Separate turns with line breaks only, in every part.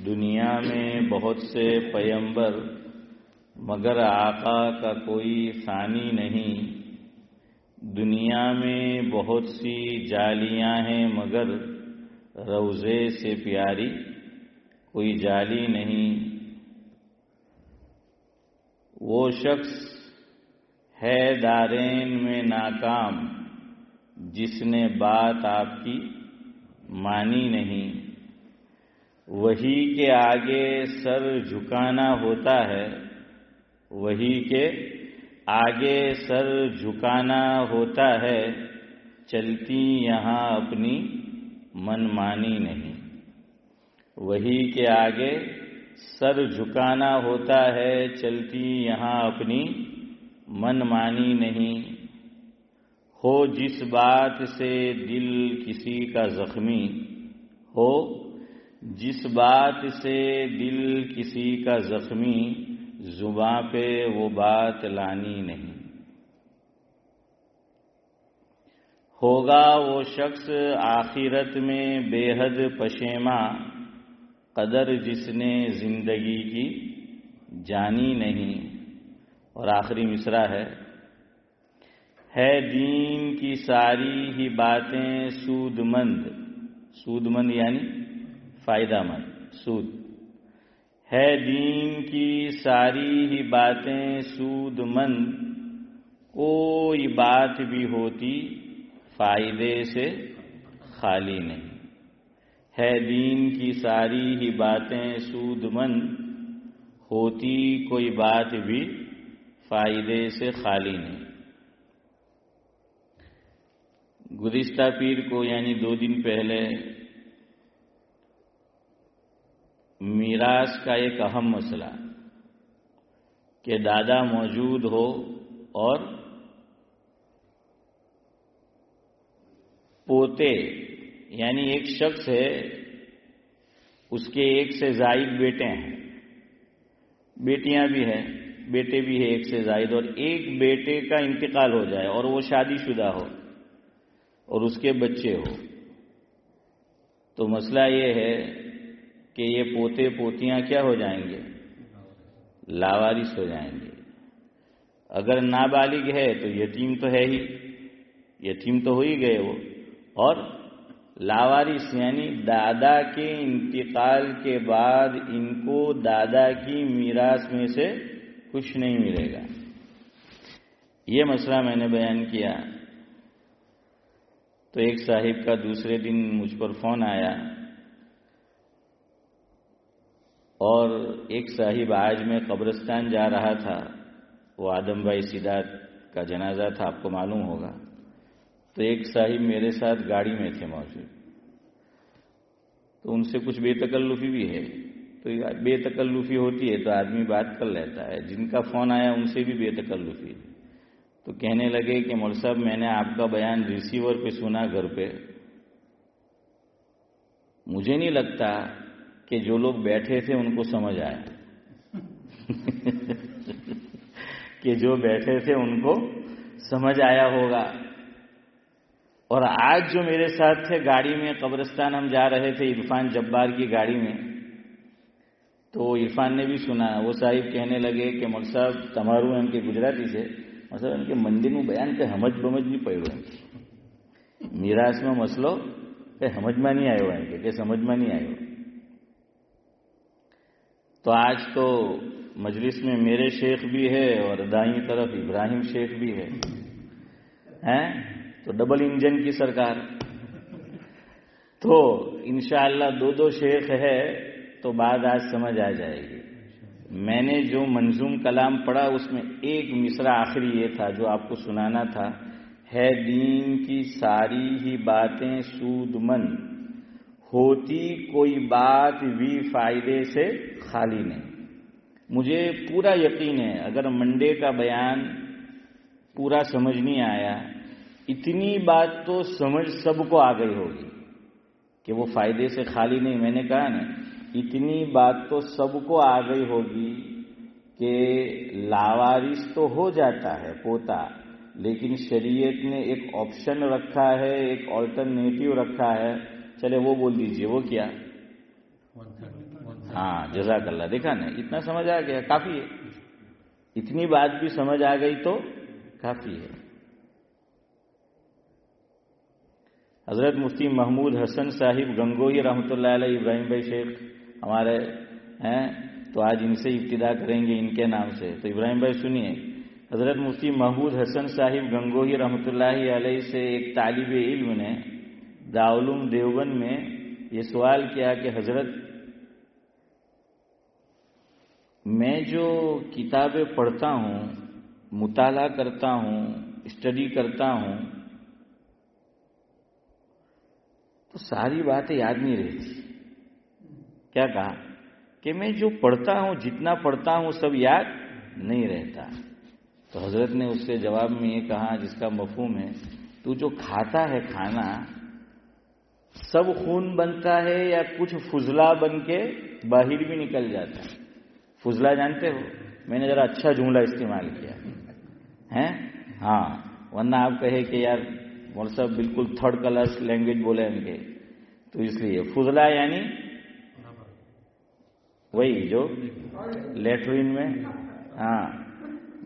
دنیا میں بہت سے پیغمبر مگر آقا کا کوئی ثانی نہیں. دنیا میں بہت سی جالیاں ہیں مگر روضے سے پیاری کوئی جالی نہیں. وہ شخص ہے دارین میں ناکام جس نے بات آپ کی مانی نہیں. وہی کے آگے سر جھکانا ہوتا ہے، وہی کے آگے سر جھکانا ہوتا ہے، چلتی یہاں اپنی من مانی نہیں. وہی کے آگے سر جھکانا ہوتا ہے، چلتی یہاں اپنی من مانی نہیں. ہو جس بات سے دل کسی کا زخمی، ہو جس بات سے دل کسی کا زخمی، زباں پہ وہ بات لانی نہیں. ہوگا وہ شخص آخرت میں بے حد پشیماں، قدر جس نے زندگی کی جانی نہیں. اور آخری مصرع ہے دین کی ساری ہی باتیں سود مند. سود مند یعنی فائدہ مند، سود. ہے دین کی ساری ہی باتیں سود مند، کوئی بات بھی ہوتی فائدے سے خالی نہیں. ہے دین کی ساری ہی باتیں سود مند، ہوتی کوئی بات بھی فائدے سے خالی نہیں. گزشتہ پیر کو یعنی 2 دن پہلے میراث کا ایک اہم مسئلہ کہ دادا موجود ہو اور پوتے یعنی ایک شخص ہے، اس کے ایک سے زائد بیٹے ہیں، بیٹیاں بھی ہیں، بیٹے بھی ہیں ایک سے زائد، اور ایک بیٹے کا انتقال ہو جائے اور وہ شادی شدہ ہو اور اس کے بچے ہو، تو مسئلہ یہ ہے کہ یہ پوتے پوتیاں کیا ہو جائیں گے؟ لاوارث ہو جائیں گے. اگر نابالغ ہے تو یتیم تو ہے ہی، یتیم تو ہو ہی گئے وہ، اور لاوارث یعنی دادا کے انتقال کے بعد ان کو دادا کی میراث میں سے کچھ نہیں ملے گا. یہ مسئلہ میں نے بیان کیا تو ایک صاحب کا دوسرے دن مجھ پر فون آیا، اور ایک صاحب آج میں قبرستان جا رہا تھا، وہ آدم بھائی سیدات کا جنازہ تھا، آپ کو معلوم ہوگا. تو ایک صاحب میرے ساتھ گاڑی میں تھے موجود، تو ان سے کچھ بے تکلفی بھی ہے. تو بے تکلفی ہوتی ہے تو آدمی بات کر لیتا ہے. جن کا فون آیا ان سے بھی بے تکلفی. تو کہنے لگے کہ مول صاحب میں نے آپ کا بیان ریسیور پہ سنا گھر پہ، مجھے نہیں لگتا کہ جو لوگ بیٹھے تھے ان کو سمجھ آیا کہ جو بیٹھے تھے ان کو سمجھ آیا ہوگا. اور آج جو میرے ساتھ تھے گاڑی میں، قبرستان ہم جا رہے تھے عرفان جبار کی گاڑی میں، تو عرفان نے بھی سنا. وہ صاحب کہنے لگے کہ مول صاحب تمہارو ان کے گجراتی سے مطلب ان کے مندر میں بیان کہ ہمج بمج نہیں پڑھو، میراث میں مسئلو کہ سمجھ میں نہیں آئے ہوئے کہ سمجھ میں نہیں آئے ہوئے. تو آج تو مجلس میں میرے شیخ بھی ہے اور دائیں طرف ابراہیم شیخ بھی ہے، تو ڈبل انجن کی سرکار. تو انشاءاللہ 2 شیخ ہے تو بات آج سمجھ آ جائے گی. میں نے جو منظوم کلام پڑھا اس میں ایک مصرع آخری یہ تھا جو آپ کو سنانا تھا، ہے دین کی ساری ہی باتیں سود مند، ہوتی کوئی بات بھی فائدے سے خالی نہیں. مجھے پورا یقین ہے اگر منڈے کا بیان پورا سمجھ نہیں آیا، اتنی بات تو سمجھ سب کو آ گئی ہوگی کہ وہ فائدے سے خالی نہیں. میں نے کہا نا، اتنی بات تو سب کو آ گئی ہوگی کہ لاوارث تو ہو جاتا ہے پوتا، لیکن شریعت نے ایک آپشن رکھا ہے، ایک آلٹرنیٹو رکھا ہے. چلے وہ بول دیجئے، وہ کیا؟ ہاں جزاک اللہ. دیکھا نا, اتنا سمجھ آ گیا, کافی ہے. اتنی بات بھی سمجھ آ گئی تو کافی ہے. حضرت مفتی محمود حسن صاحب گنگوہی رحمۃ اللہ علیہ, ابراہیم بھائی شیخ ہمارے ہیں, تو آج ان سے ابتدا کریں گے, ان کے نام سے. تو ابراہیم بھائی سنیے, حضرت مفتی محمود حسن صاحب گنگوہی رحمۃ اللہ علیہ سے ایک طالب علم نے دارالعلوم دیوبند میں یہ سوال کیا کہ حضرت, میں جو کتابیں پڑھتا ہوں, مطالعہ کرتا ہوں, اسٹڈی کرتا ہوں, تو ساری باتیں یاد نہیں رہتی. کیا کہا کہ میں جو پڑھتا ہوں, جتنا پڑھتا ہوں, سب یاد نہیں رہتا. تو حضرت نے اس سے جواب میں یہ کہا جس کا مفہوم ہے, تو جو کھاتا ہے کھانا سب خون بنتا ہے یا کچھ فضلہ بن کے باہر بھی نکل جاتا ہے؟ فضلہ جانتے ہو؟ میں نے ذرا اچھا جملہ استعمال کیا ہے, ہاں, ورنہ آپ کہے کہ یار مول صاحب بالکل تھرڈ کلاس لینگویج بولے ان کے. تو اس لیے فضلہ یعنی وہی جو لیٹرین میں ہاں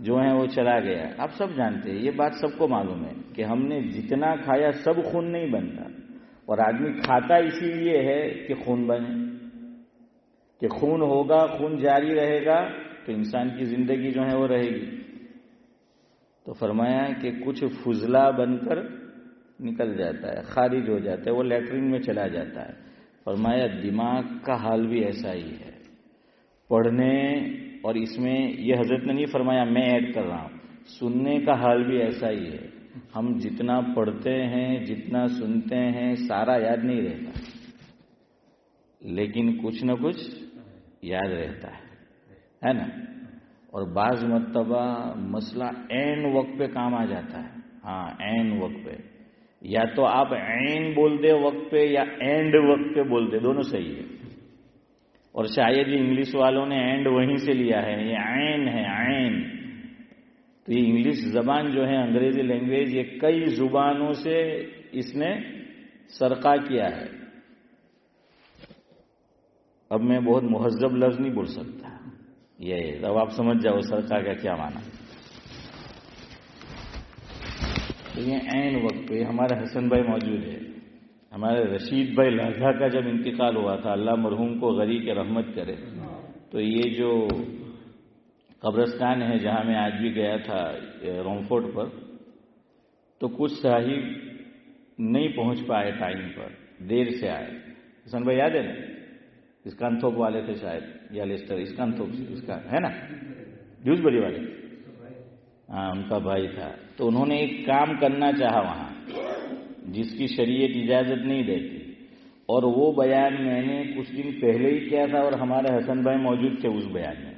جو ہے وہ چلا گیا. آپ سب جانتے ہیں, یہ بات سب کو معلوم ہے کہ ہم نے جتنا کھایا سب خون نہیں بنتا, اور آدمی کھاتا اسی لیے ہے کہ خون بنے, کہ خون ہوگا, خون جاری رہے گا تو انسان کی زندگی جو ہے وہ رہے گی. تو فرمایا کہ کچھ فضلہ بن کر نکل جاتا ہے, خارج ہو جاتا ہے, وہ لیٹرین میں چلا جاتا ہے. فرمایا دماغ کا حال بھی ایسا ہی ہے. پڑھنے, اور اس میں یہ حضرت نے نہیں فرمایا, میں ایڈ کر رہا ہوں, سننے کا حال بھی ایسا ہی ہے. ہم جتنا پڑھتے ہیں, جتنا سنتے ہیں, سارا یاد نہیں رہتا, لیکن کچھ نہ کچھ یاد رہتا ہے نا. اور بعض مرتبہ مسئلہ عین وقت پہ کام آ جاتا ہے. ہاں عین وقت پہ, یا تو آپ عین بول دے وقت پہ یا اینڈ وقت پہ بول دے, دونوں صحیح ہے. اور شاید یہ انگلش والوں نے اینڈ وہیں سے لیا ہے, یہ عین ہے, عین. تو یہ انگلش زبان جو ہے, انگریزی لینگویج, یہ کئی زبانوں سے اس نے سرقہ کیا ہے. اب میں بہت مہذب لفظ نہیں بول سکتا, یہ اب آپ سمجھ جاؤ سرقہ کا کیا معنی. تو یہ عین وقت پہ ہمارے حسن بھائی موجود ہے. ہمارے رشید بھائی لاجھا کا جب انتقال ہوا تھا, اللہ مرحوم کو غری کے رحمت کرے, تو یہ جو قبرستان ہے جہاں میں آج بھی گیا تھا رومفورٹ پر, تو کچھ صاحب نہیں پہنچ پائے ٹائم پر, دیر سے آئے. حسن بھائی یاد ہے نا, اسکانتھوپ والے تھے شاید, یا لیسٹر اسکانتھوپ اس کا ہے نا, ڈیوزبری والے, ہاں ان کا بھائی تھا. تو انہوں نے ایک کام کرنا چاہا وہاں جس کی شریعت اجازت نہیں دیتی, اور وہ بیان میں نے کچھ دن پہلے ہی کیا تھا, اور ہمارے حسن بھائی موجود تھے اس بیان میں.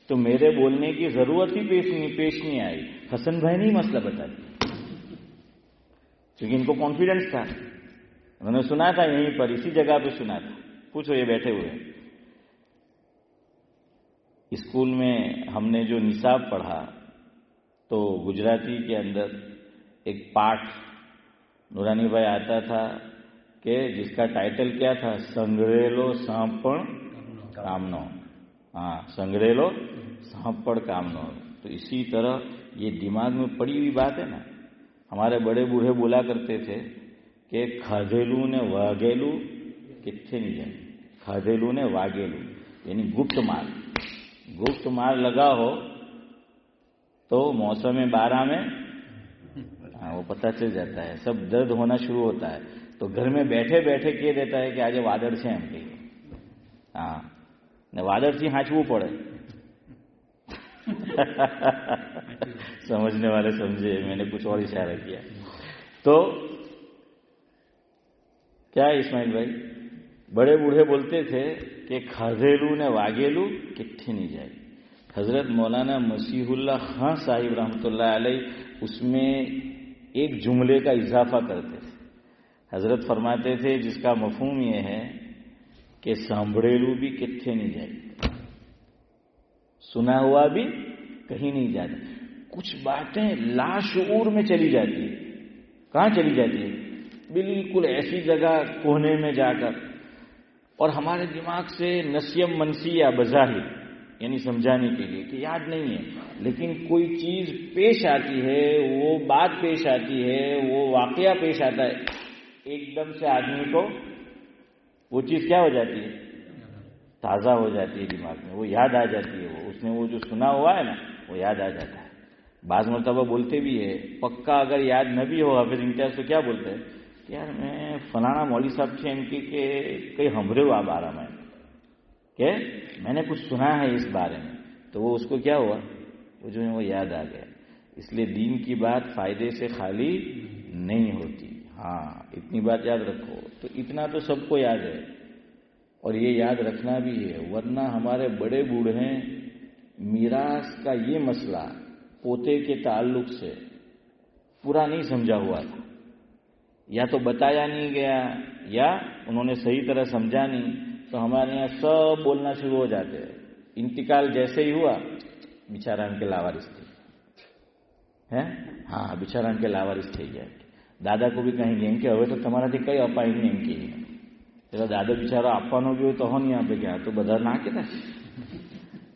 تو میرے بولنے کی ضرورت ہی پیش نہیں آئی. حسن بھائی نے مسئلہ بتا دیا, کیونکہ ان کو کانفیڈنس تھا, انہوں نے سنا تھا یہیں پر, اسی جگہ پہ سنا تھا. پوچھو, یہ بیٹھے ہوئے ہیں. اسکول میں ہم نے جو نصاب پڑھا, تو گجراتی کے اندر ایک پاٹھ نورانی بھائی آتا تھا کہ جس کا ٹائٹل کیا تھا, سنگریلو سانپڑ کامنو. ہاں, سنگریلو سانپڑ کامنو. تو اسی طرح یہ دماغ میں پڑی ہوئی بات ہے نا. ہمارے بڑے بوڑھے بولا کرتے تھے کہ کھادیلو نے واگیلو کتھے نہیں جائے. کھادیلو نے واگیلو یعنی گپت مار. گپت مار لگا ہو تو موسم 12 میں وہ پتہ چل جاتا ہے, سب درد ہونا شروع ہوتا ہے. تو گھر میں بیٹھے بیٹھے کہہ دیتا ہے کہ آج وادڑ سے ہم کہیں, ہاں وادڑ سے ہانچવું પડે. سمجھنے والے سمجھے, میں نے کچھ اور اشارہ کیا. تو کیا اسماعیل بھائی, بڑے بوڑھے بولتے تھے کہ کھادیلو نے واگیلو کتھے نہیں جائے. حضرت مولانا مسیح اللہ خان صاحب رحمۃ اللہ علیہ اس میں ایک جملے کا اضافہ کرتے تھے. حضرت فرماتے تھے جس کا مفہوم یہ ہے کہ سانبھڑیلو بھی کتھے نہیں جائے, سنا ہوا بھی کہیں نہیں جاتا. کچھ باتیں لاشعور میں چلی جاتی ہیں. کہاں چلی جاتی ہے؟ بالکل ایسی جگہ کونے میں جا کر. اور ہمارے دماغ سے نسیم منسیہ بظاہر یعنی سمجھانے کے لیے کہ یاد نہیں ہے، لیکن کوئی چیز پیش آتی ہے، وہ بات پیش آتی ہے، وہ واقعہ پیش آتا ہے، ایک دم سے آدمی کو وہ چیز کیا ہو جاتی ہے؟ تازہ ہو جاتی ہے دماغ میں، وہ یاد آ جاتی ہے، وہ اس نے وہ جو سنا ہوا ہے نا وہ یاد آ جاتا ہے۔ بعض مرتبہ بولتے بھی ہے، پکا اگر یاد نہ بھی ہو حافظ امتیاز تو کیا بولتے ہیں کہ یار میں فلانا مولوی صاحب سے ان کی کہ کئی ہمرے ہوا بارہ میں کہ میں نے کچھ سنا ہے اس بارے میں، تو وہ اس کو کیا ہوا، وہ جو ہے وہ یاد آ گیا۔ اس لیے دین کی بات فائدے سے خالی نہیں ہوتی۔ ہاں اتنی بات یاد رکھو، تو اتنا تو سب کو یاد ہے اور یہ یاد رکھنا بھی ہے، ورنہ ہمارے بڑے بوڑھے میراث کا یہ مسئلہ پوتے کے تعلق سے پورا نہیں سمجھا ہوا تھا، یا تو بتایا نہیں گیا یا انہوں نے صحیح طرح سمجھا نہیں، تو ہمارے یہاں سب بولنا شروع ہو جاتے ہیں۔ انتقال جیسے ہی ہوا بیچارہ ان کے لاوارث تھے، ہاں بیچارہ ان کے لاوارث تھے گیا۔ દાદા કો ભી કહેંગે કે હવે તો તમારાથી કઈ અપાય નહીં એમ કહીએ, એટલે દાદા બિચારો આપવાનો બી હોય તો હો નહીં આપે, કે આ તો બધા ના કહેતા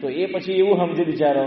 તો એ પછી એવું સમજે બિચારો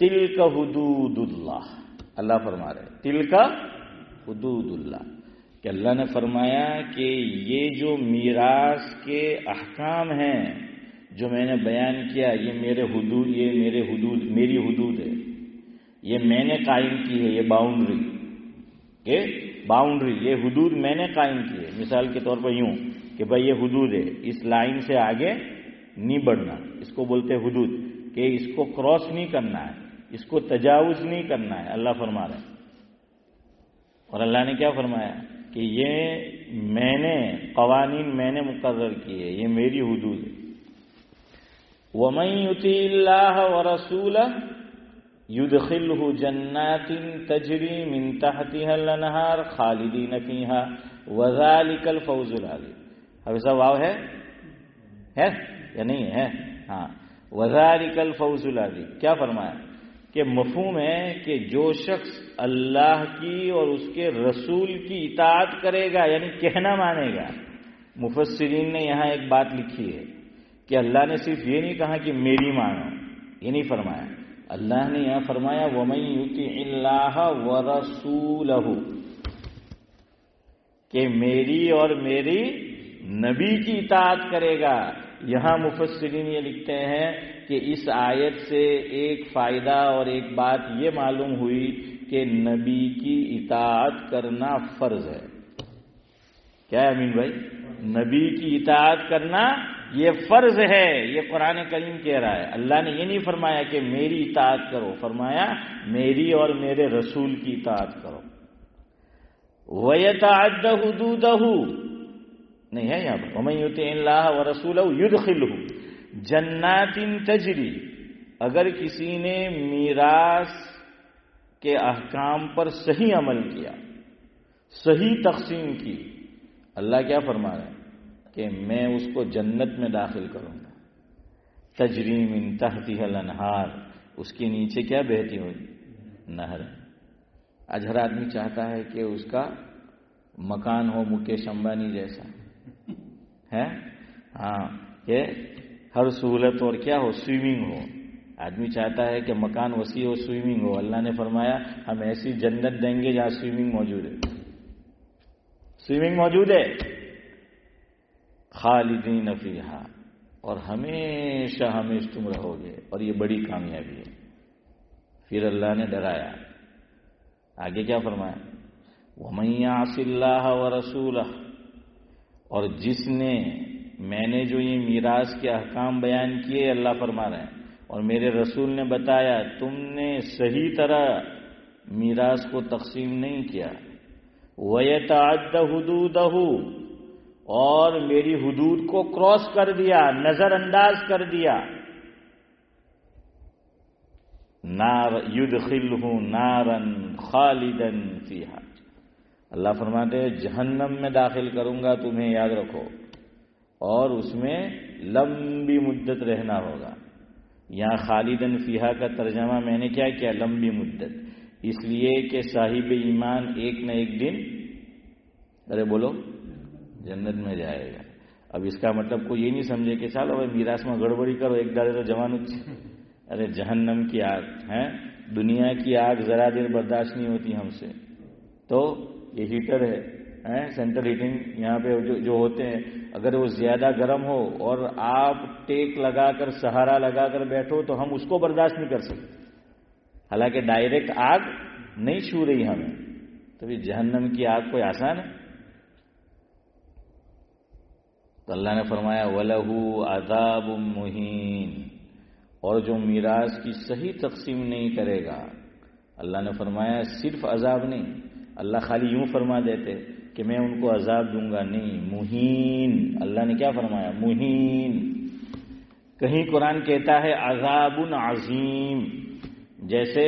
تلک حدود اللہ، اللہ فرما رہے تلک حدود اللہ، کہ اللہ نے فرمایا کہ یہ جو میراث کے احکام ہیں جو میں نے بیان کیا، یہ میرے حدود، میری حدود ہے، یہ میں نے قائم کی ہے، یہ باؤنڈری، یہ حدود میں نے قائم کی ہے۔ مثال کے طور پر یوں کہ بھائی یہ حدود ہے، اس لائن سے آگے نہیں بڑھنا، اس کو بولتے ہیں حدود، کہ اس کو کراس نہیں کرنا ہے، اس کو تجاوز نہیں کرنا ہے، اللہ فرما رہے ہیں۔ اور اللہ نے کیا فرمایا کہ یہ میں نے قوانین میں نے مقرر کیے، یہ میری حدود ہے۔ وَمَن يُطِعِ اللَّهَ وَرَسُولَهُ يُدْخِلْهُ جَنَّاتٍ تَجْرِي مِن تَحْتِهَا الْأَنْهَارُ خَالِدِينَ فِيهَا وَذَلِكَ الْفَوْزُ الْعَظِيمُ۔ اب ایسا واو ہے یا نہیں ہے؟ ہاں، وَذَلِكَ الْفَوْزُ الْعَظِيمُ۔ کیا فرمایا کہ مفہوم ہے کہ جو شخص اللہ کی اور اس کے رسول کی اطاعت کرے گا، یعنی کہنا مانے گا۔ مفسرین نے یہاں ایک بات لکھی ہے کہ اللہ نے صرف یہ نہیں کہا کہ میری مانو، یہ نہیں فرمایا، اللہ نے یہاں فرمایا وَمَن يُطِعِ اللَّهَ وَرَسُولَهُ، کہ میری اور میری نبی کی اطاعت کرے گا۔ یہاں مفسرین یہ لکھتے ہیں کہ اس آیت سے ایک فائدہ اور ایک بات یہ معلوم ہوئی کہ نبی کی اطاعت کرنا فرض ہے۔ کیا ہے امین بھائی؟ نبی کی اطاعت کرنا یہ فرض ہے، یہ قرآن کریم کہہ رہا ہے۔ اللہ نے یہ نہیں فرمایا کہ میری اطاعت کرو، فرمایا میری اور میرے رسول کی اطاعت کرو۔ وَيَتَعَدَّ حُدُودَهُ نہیں ہے یہاں پر، وَمَن يُطِعِ اللَّهَ وَرَسُولَهُ يُدْخِلْهُ جَنَّاتٍ تَجْرِي، اگر کسی نے میراث کے احکام پر صحیح عمل کیا، صحیح تقسیم کی، اللہ کیا فرما رہے ہیں کہ میں اس کو جنت میں داخل کروں گا، تجری من تحتها الانہار، اس کے نیچے کیا بہتی ہوگی؟ نہر۔ آج ہر آدمی چاہتا ہے کہ اس کا مکان ہو مکیش امبانی جیسا ہے، ہاں، کہ ہر سہولت اور کیا ہو، سوئمنگ ہو۔ آدمی چاہتا ہے کہ مکان وسیع ہو، سوئمنگ ہو۔ اللہ نے فرمایا ہم ایسی جنت دیں گے جہاں سوئمنگ موجود ہے، سوئمنگ موجود ہے، خالدین فیہا، اور ہمیشہ ہمیشہ تم رہو گے، اور یہ بڑی کامیابی ہے۔ پھر اللہ نے ڈرایا، آگے کیا فرمایا؟ وَمَن يَعْصِ اللَّهَ وَرَسُولَهُ، اور جس نے، میں نے جو یہ میراث کے احکام بیان کیے اللہ فرما رہے ہیں، اور میرے رسول نے بتایا تم نے صحیح طرح میراث کو تقسیم نہیں کیا، وَيَتَعَدَّ حُدُودَهُ، اور میری حدود کو کراس کر دیا، نظر انداز کر دیا، نار یدخلہ نارا خالدا فیہا، اللہ فرماتے ہیں جہنم میں داخل کروں گا تمہیں، یاد رکھو، اور اس میں لمبی مدت رہنا ہوگا۔ یہاں خالدن فیہا کا ترجمہ میں نے کیا کیا؟ لمبی مدت، اس لیے کہ صاحب ایمان ایک نہ ایک دن، ارے بولو، جنت میں جائے گا۔ اب اس کا مطلب کوئی یہ نہیں سمجھے کہ چلو بھائی میراث میں گڑبڑی کرو ایک دارے تو جوان، ارے جہنم کی آگ ہے، دنیا کی آگ ذرا دیر برداشت نہیں ہوتی ہم سے، تو یہ ہیٹر ہے، سینٹرل ہیٹنگ یہاں پہ جو ہوتے ہیں، اگر وہ زیادہ گرم ہو اور آپ ٹیک لگا کر سہارا لگا کر بیٹھو تو ہم اس کو برداشت نہیں کر سکتے، حالانکہ ڈائریکٹ آگ نہیں چھو رہی ہمیں، تو یہ جہنم کی آگ کوئی آسان ہے؟ تو اللہ نے فرمایا وَلَهُ عَذَابٌ مُهِينٌ، اور جو میراث کی صحیح تقسیم نہیں کرے گا، اللہ نے فرمایا صرف عذاب نہیں، اللہ خالی یوں فرما دیتے کہ میں ان کو عذاب دوں گا، نہیں، مہین، اللہ نے کیا فرمایا؟ مہین۔ کہیں قرآن کہتا ہے عذاب عظیم، جیسے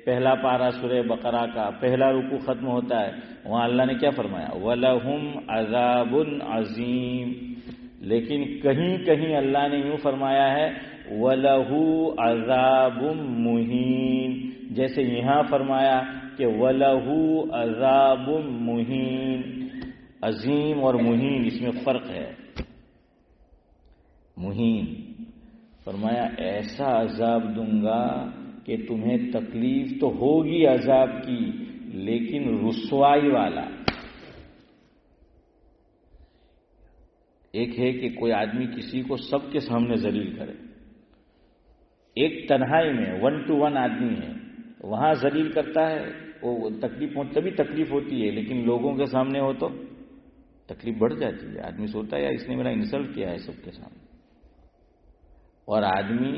پہلا پارہ سورہ بقرہ کا پہلا رکوع ختم ہوتا ہے، وہاں اللہ نے کیا فرمایا؟ وَلَهُمْ عَذَابٌ عَظِيمٌ، لیکن کہیں کہیں اللہ نے یوں فرمایا ہے وَلَهُ عَذَابٌ مُهِينٌ، جیسے یہاں فرمایا کہ وَلَهُ عَذَابٌ مُهِينٌ، عظیم اور مہین اس میں فرق ہے۔ مہین فرمایا ایسا عذاب دوں گا کہ تمہیں تکلیف تو ہوگی عذاب کی، لیکن رسوائی والا۔ ایک ہے کہ کوئی آدمی کسی کو سب کے سامنے ذلیل کرے، ایک تنہائی میں 1 to 1 آدمی ہے، وہاں ذلیل کرتا ہے، وہ تکلیف تبھی تکلیف ہوتی ہے، لیکن لوگوں کے سامنے ہو تو تکلیف بڑھ جاتی ہے۔ آدمی سوچتا ہے یار اس نے میرا انسلٹ کیا ہے سب کے سامنے، اور آدمی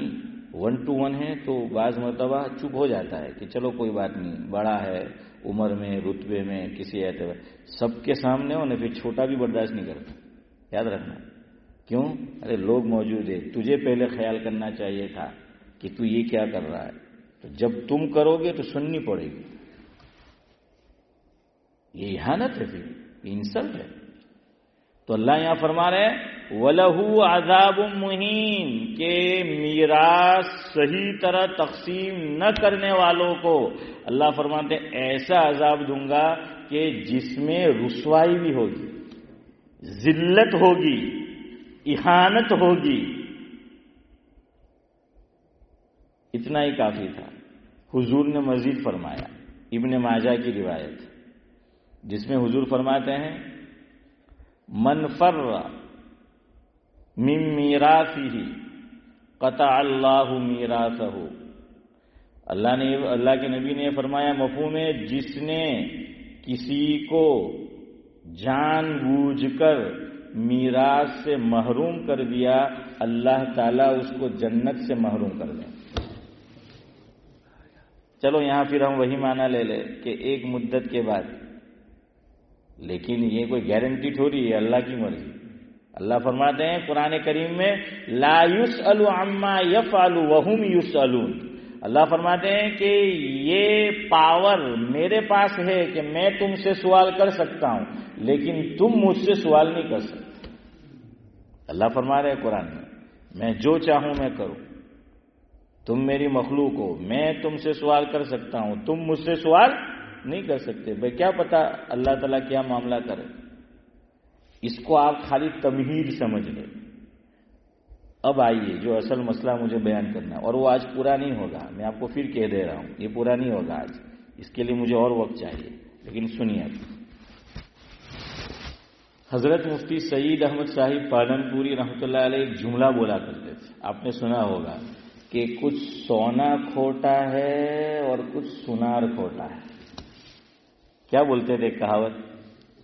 1 to 1 ہے تو بعض مرتبہ چپ ہو جاتا ہے کہ چلو کوئی بات نہیں، بڑا ہے عمر میں، رتبے میں، کسی اعتبار، سب کے سامنے ہو نا پھر چھوٹا بھی برداشت نہیں کرتا، یاد رکھنا۔ کیوں؟ ارے لوگ موجود ہیں، تجھے پہلے خیال کرنا چاہیے تھا کہ تو یہ کیا کر رہا ہے، تو جب تم کرو گے تو سننی پڑے گی۔ یہ اہانت ہے، پھر یہ انسلٹ ہے۔ تو اللہ یہاں فرما رہے ہیں وَلَهُ عَذَابٌ مُّهِينٌ، کہ میراث صحیح طرح تقسیم نہ کرنے والوں کو اللہ فرماتے ہیں ایسا عذاب دوں گا کہ جس میں رسوائی بھی ہوگی، ذلت ہوگی، اہانت ہوگی۔ اتنا ہی کافی تھا۔ حضور نے مزید فرمایا، ابن ماجہ کی روایت جس میں حضور فرماتے ہیں من فر من میراثہ قطع اللہ میراثہ، اللہ کے نبی نے فرمایا مفہوم ہے جس نے کسی کو جان بوجھ کر میراث سے محروم کر دیا، اللہ تعالیٰ اس کو جنت سے محروم کر دیں۔ چلو یہاں پھر ہم وہی معنی لے لیں کہ ایک مدت کے بعد، لیکن یہ کوئی گارنٹی تھوڑی ہے، اللہ کی مرضی۔ اللہ فرماتے ہیں قرآن کریم میں لا یسأل عما یفعل وہم یسألون، اللہ فرماتے ہیں کہ یہ پاور میرے پاس ہے کہ میں تم سے سوال کر سکتا ہوں، لیکن تم مجھ سے سوال نہیں کر سکتے۔ اللہ فرما رہے ہیں قرآن میں جو چاہوں میں کروں، تم میری مخلوق ہو، میں تم سے سوال کر سکتا ہوں، تم مجھ سے سوال نہیں کر سکتے۔ بھائی کیا پتا اللہ تعالیٰ کیا معاملہ کرے، اس کو آپ خالی تمہید سمجھ لیں۔ اب آئیے جو اصل مسئلہ مجھے بیان کرنا ہے، اور وہ آج پورا نہیں ہوگا، میں آپ کو پھر کہہ دے رہا ہوں یہ پورا نہیں ہوگا آج، اس کے لیے مجھے اور وقت چاہیے، لیکن سنیے اب۔ حضرت مفتی سعید احمد صاحب پالنپوری رحمۃ اللہ علیہ ایک جملہ بولا کرتے تھے، آپ نے سنا ہوگا کہ کچھ سونا کھوٹا ہے اور کچھ سنار کھوٹا ہے۔ کیا بولتے تھے کہاوت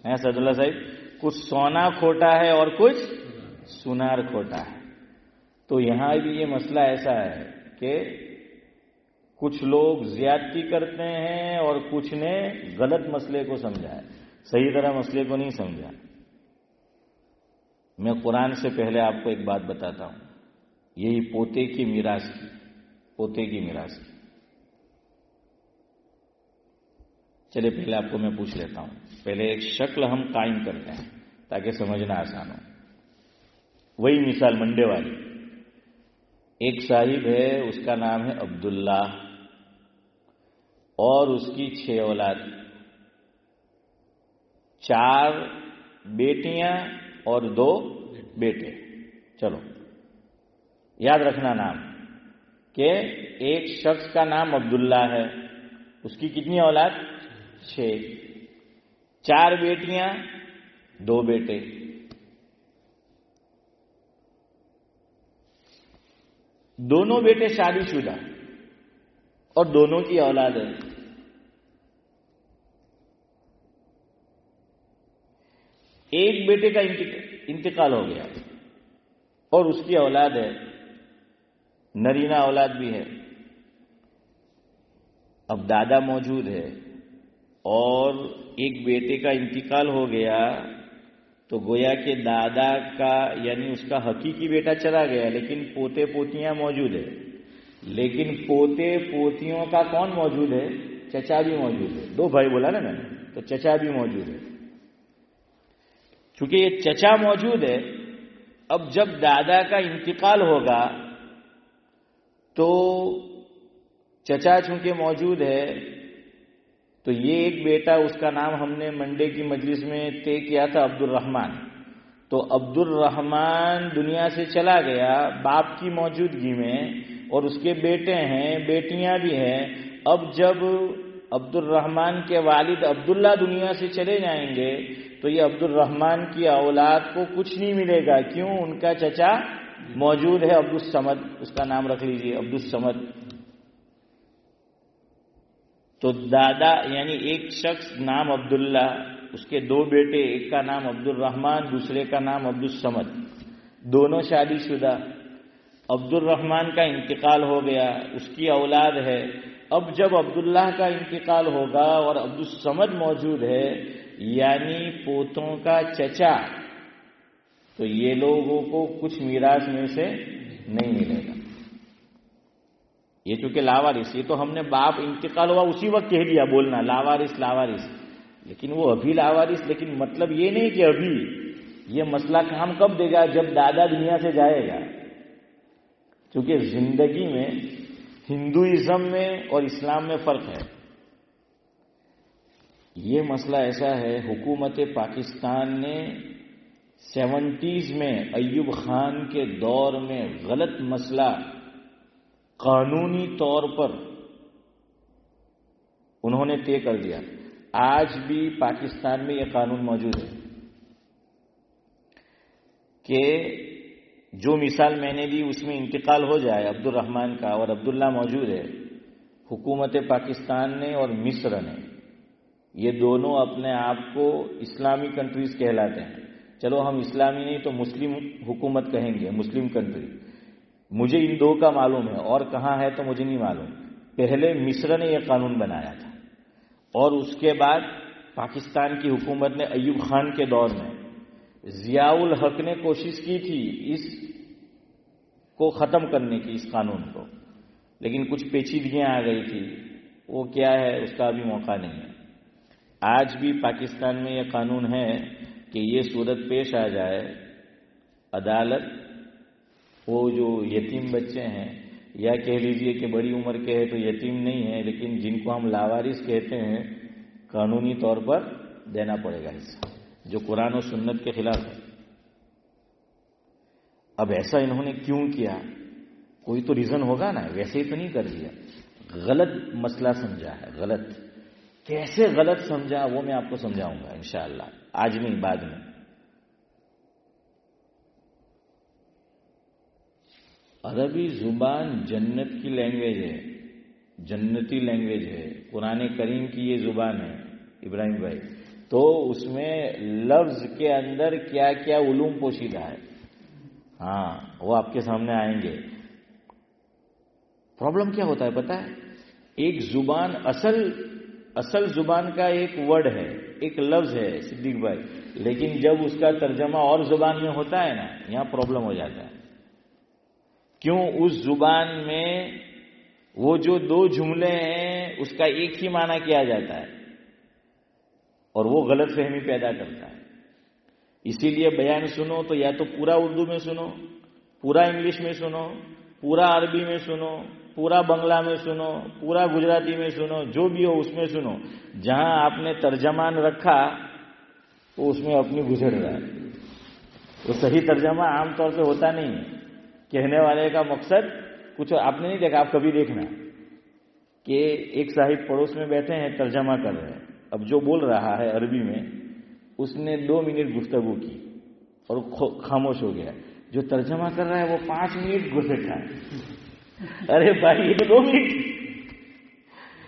ہے سعد اللہ صاحب؟ کچھ سونا کھوٹا ہے اور کچھ سنار کھوٹا ہے۔ تو یہاں بھی یہ مسئلہ ایسا ہے کہ کچھ لوگ زیادتی کرتے ہیں اور کچھ نے غلط مسئلے کو سمجھا ہے، صحیح طرح مسئلے کو نہیں سمجھا۔ میں قرآن سے پہلے آپ کو ایک بات بتاتا ہوں، یہی پوتے کی میراث کی، پوتے کی میراث کی۔ چلے پہلے آپ کو میں پوچھ لیتا ہوں، پہلے ایک شکل ہم قائم کرتے ہیں تاکہ سمجھنا آسان ہو۔ وہی مثال منڈے والی، ایک صاحب ہے، اس کا نام ہے عبداللہ، اور اس کی 6 اولاد، 4 بیٹیاں اور 2 بیٹے۔ چلو یاد رکھنا نام کہ ایک شخص کا نام عبداللہ ہے، اس کی کتنی اولاد؟ 6، 4 بیٹیاں 2 بیٹے۔ دونوں بیٹے شادی شدہ اور دونوں کی اولاد ہے۔ ایک بیٹے کا انتقال ہو گیا اور اس کی اولاد ہے، نرینہ اولاد بھی ہے۔ اب دادا موجود ہے اور ایک بیٹے کا انتقال ہو گیا، تو گویا کہ دادا کا یعنی اس کا حقیقی بیٹا چلا گیا، لیکن پوتے پوتیاں موجود ہے۔ لیکن پوتے پوتیوں کا کون موجود ہے؟ چچا بھی موجود ہے۔ 2 بھائی بولا نا میں نے، تو چچا بھی موجود ہے۔ چونکہ یہ چچا موجود ہے، اب جب دادا کا انتقال ہوگا تو چچا چونکہ موجود ہے، تو یہ ایک بیٹا، اس کا نام ہم نے منڈے کی مجلس میں طے کیا تھا عبد الرحمن۔ تو عبد الرحمن دنیا سے چلا گیا باپ کی موجودگی میں، اور اس کے بیٹے ہیں، بیٹیاں بھی ہیں. اب جب عبد الرحمن کے والد عبداللہ دنیا سے چلے جائیں گے تو یہ عبد الرحمن کی اولاد کو کچھ نہیں ملے گا. کیوں؟ ان کا چچا موجود ہے عبد الصمد، اس کا نام رکھ لیجئے عبد الصمد. تو دادا یعنی ایک شخص نام عبداللہ، اس کے دو بیٹے، ایک کا نام عبد الرحمن، دوسرے کا نام عبد الصمد، دونوں شادی شدہ. عبد الرحمن کا انتقال ہو گیا، اس کی اولاد ہے. اب جب عبداللہ کا انتقال ہوگا اور عبد الصمد موجود ہے یعنی پوتوں کا چچا، تو یہ لوگوں کو کچھ میراث میں سے نہیں ملے گا. یہ چونکہ لاوارث، یہ تو ہم نے باپ انتقال ہوا اسی وقت کہہ دیا بولنا لاوارث لاوارث، لیکن وہ ابھی لاوارث، لیکن مطلب یہ نہیں کہ ابھی. یہ مسئلہ کام کب دے گا؟ جب دادا دنیا سے جائے گا. چونکہ زندگی میں ہندوازم میں اور اسلام میں فرق ہے. یہ مسئلہ ایسا ہے، حکومت پاکستان نے 70s میں ایوب خان کے دور میں غلط مسئلہ قانونی طور پر انہوں نے طے کر دیا. آج بھی پاکستان میں یہ قانون موجود ہے کہ جو مثال میں نے دی اس میں انتقال ہو جائے عبد الرحمن کا اور عبداللہ موجود ہے، حکومت پاکستان نے اور مصر نے، یہ دونوں اپنے آپ کو اسلامی کنٹریز کہلاتے ہیں. چلو ہم اسلامی نہیں تو مسلم حکومت کہیں گے، مسلم کنٹری. مجھے ان دو کا معلوم ہے، اور کہاں ہے تو مجھے نہیں معلوم. پہلے مصر نے یہ قانون بنایا تھا اور اس کے بعد پاکستان کی حکومت نے ایوب خان کے دور میں، ضیاء الحق نے کوشش کی تھی اس کو ختم کرنے کی، اس قانون کو، لیکن کچھ پیچیدگیاں آ گئی تھی. وہ کیا ہے اس کا ابھی موقع نہیں ہے. آج بھی پاکستان میں یہ قانون ہے کہ یہ صورت پیش آ جائے، عدالت وہ جو یتیم بچے ہیں یا کہہ لیجئے کہ بڑی عمر کے ہیں تو یتیم نہیں ہیں لیکن جن کو ہم لاوارث کہتے ہیں، قانونی طور پر دینا پڑے گا حصہ، جو قرآن و سنت کے خلاف ہے. اب ایسا انہوں نے کیوں کیا؟ کوئی تو ریزن ہوگا نا، ویسے ہی تو نہیں کر دیا. غلط مسئلہ سمجھا ہے، غلط. کیسے غلط سمجھا وہ میں آپ کو سمجھاؤں گا انشاءاللہ، آج نہیں بعد میں. عربی زبان جنت کی لینگویج ہے، جنتی لینگویج ہے. قرآن کریم کی یہ زبان ہے ابراہیم بھائی. تو اس میں لفظ کے اندر کیا کیا علوم پوشیدہ ہے، ہاں وہ آپ کے سامنے آئیں گے. پرابلم کیا ہوتا ہے پتہ ہے؟ ایک زبان اصل زبان کا ایک ورڈ ہے، ایک لفظ ہے صدیق بھائی، لیکن جب اس کا ترجمہ اور زبان میں ہوتا ہے نا، یہاں پرابلم ہو جاتا ہے. کیوں؟ اس زبان میں وہ جو دو جملے ہیں اس کا ایک ہی معنی کیا جاتا ہے اور وہ غلط فہمی پیدا کرتا ہے. اسی لیے بیان سنو تو یا تو پورا اردو میں سنو، پورا انگلش میں سنو، پورا عربی میں سنو، پورا بنگلہ میں سنو، پورا گجراتی میں سنو، جو بھی ہو اس میں سنو. جہاں آپ نے ترجمان رکھا تو اس میں اپنی گزر رہا ہے. وہ صحیح ترجمہ عام طور پہ ہوتا نہیں ہے. کہنے والے کا مقصد کچھ آپ نے نہیں دیکھا، آپ کبھی دیکھنا کہ ایک صاحب پڑوس میں بیٹھے ہیں ترجمہ کر رہے ہیں. اب جو بول رہا ہے عربی میں اس نے 2 منٹ گفتگو کی اور خاموش ہو گیا. جو ترجمہ کر رہا ہے وہ 5 منٹ گھسٹا ہے. ارے بھائی یہ تو 2 منٹ،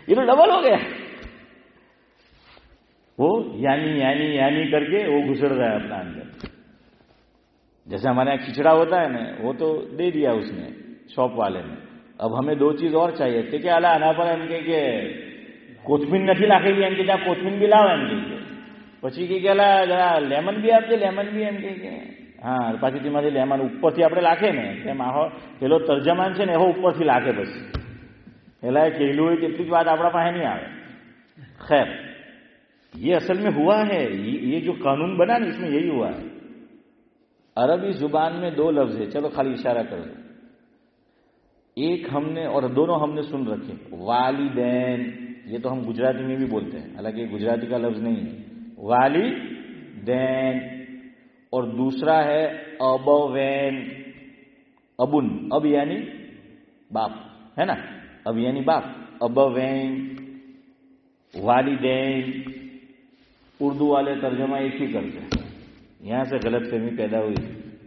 یہ تو ڈبل ہو گیا. وہ یعنی کر کے وہ گھسڑ رہا ہے اپنا اندر. جیسے ہمارے یہاں کھچڑا ہوتا ہے نا، وہ تو دے دیا اس نے شاپ والے نے. اب ہمیں 2 چیز اور چاہیے تھے کہ اللہ آنا پر એમ કે કોથમીર નથી નાખેલી એમ કે ત્યાં કોથમીર બી લાવો એમ કે પછી કે અલા જરા લેમન બી આપજે લેમન બી એમ કે હા પાછી તેમાંથી લેમન ઉપરથી આપણે લાખે ને તેમ આહો પેલો તર્જમાન છે ને એવો ઉપરથી લાખે. પછી પેલા કહેલું હોય તેટલી જ વાત આપણા પાસે નહીં આવે. خیر یہ اصل میں ہوا ہے، یہ جو قانون بنا نا اس میں یہی ہوا ہے. عربی زبان میں 2 لفظ ہے، چلو خالی اشارہ کر دو. ایک ہم نے اور دونوں ہم نے سن رکھے، والدین، یہ تو ہم گجراتی میں بھی بولتے ہیں، حالانکہ یہ گجراتی کا لفظ نہیں ہے، والدین. اور دوسرا ہے ابوین، ابن، اب یعنی باپ ہے نا، اب یعنی باپ، ابوین، والدین، اردو والے ترجمہ ایک ہی کرتے ہیں. یہاں سے غلط فہمی پیدا ہوئی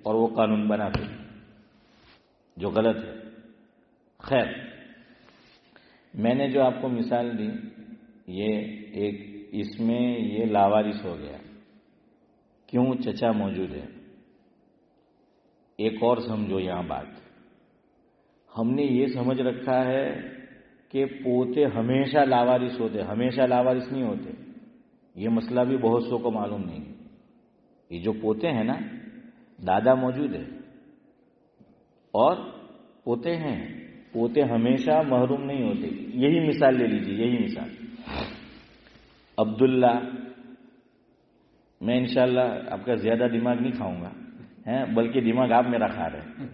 اور وہ قانون بنا پھر جو غلط ہے. خیر، میں نے جو آپ کو مثال دی یہ ایک، اس میں یہ لاوارث ہو گیا. کیوں؟ چچا موجود ہے. ایک اور سمجھو یہاں بات، ہم نے یہ سمجھ رکھا ہے کہ پوتے ہمیشہ لاوارث ہوتے. ہمیشہ لاوارث نہیں ہوتے. یہ مسئلہ بھی بہت سو کو معلوم نہیں. یہ جو پوتے ہیں نا، دادا موجود ہے اور پوتے ہیں، پوتے ہمیشہ محروم نہیں ہوتے. یہی مثال لے لیجیے، یہی مثال عبداللہ. میں انشاءاللہ آپ کا زیادہ دماغ نہیں کھاؤں گا، بلکہ دماغ آپ میرا کھا رہے ہیں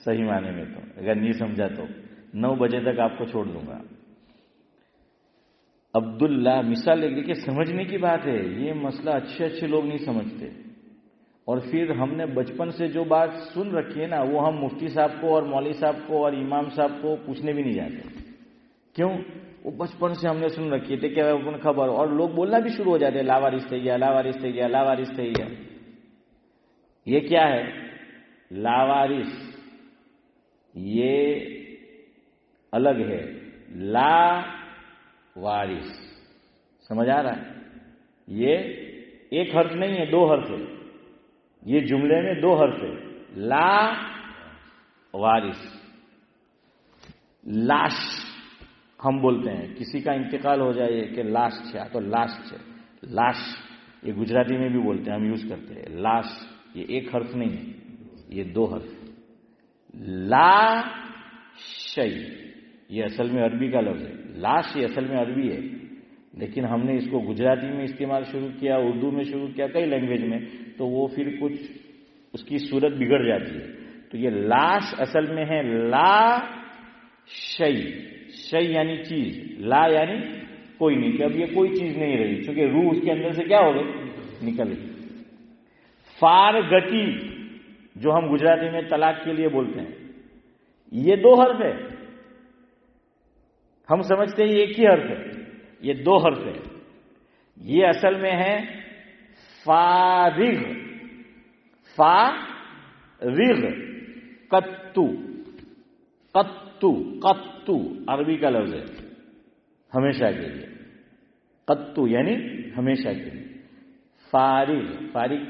صحیح معنی میں. تو اگر نہیں سمجھا تو 9 بجے تک آپ کو چھوڑ دوں گا. عبداللہ مثال لے لیجیے کہ سمجھنے کی بات ہے. یہ مسئلہ اچھے لوگ نہیں سمجھتے، اور پھر ہم نے بچپن سے جو بات سن رکھی ہے نا، وہ ہم مفتی صاحب کو اور مولوی صاحب کو اور امام صاحب کو پوچھنے بھی نہیں جاتے. کیوں؟ وہ بچپن سے ہم نے سن رکھی تھے کہ خبر، اور لوگ بولنا بھی شروع ہو جاتے ہیں لاوارث تھے گیا، لاوارث تھے گیا، لاوارث تھے گیا. یہ کیا ہے؟ لاوارث یہ الگ ہے، لا وارث. سمجھ آ رہا ہے؟ یہ ایک حرف نہیں ہے، 2 حرف ہے. یہ جملے میں 2 حرف ہے. لا وارث. لاش ہم بولتے ہیں، کسی کا انتقال ہو جائے کہ لاش چھا، تو لاش چھے. لاش یہ گجراتی میں بھی بولتے ہیں، ہم یوز کرتے ہیں. لاش یہ ایک حرف نہیں ہے، یہ 2 حرف. لا شی یہ اصل میں عربی کا لفظ ہے. لاش یہ اصل میں عربی ہے، لیکن ہم نے اس کو گجراتی میں استعمال شروع کیا، اردو میں شروع کیا، کئی لینگویج میں، تو وہ پھر کچھ اس کی صورت بگڑ جاتی ہے. تو یہ لاش اصل میں ہے لا شی. شی یعنی چیز، لا یعنی کوئی نہیں، کہ اب یہ کوئی چیز نہیں رہی، چونکہ روح اس کے اندر سے کیا ہو گئی؟ نکل گئی. فارگتی جو ہم گجراتی میں طلاق کے لیے بولتے ہیں، یہ 2 حرف ہے. ہم سمجھتے ہیں یہ ایک ہی حرف ہے، یہ 2 حرف ہے. یہ اصل میں ہے فارغ. فارغ قطو. قطو قطو عربی کا لفظ ہے، ہمیشہ کے لیے. قطو یعنی ہمیشہ کے لیے. فارغ. فارغ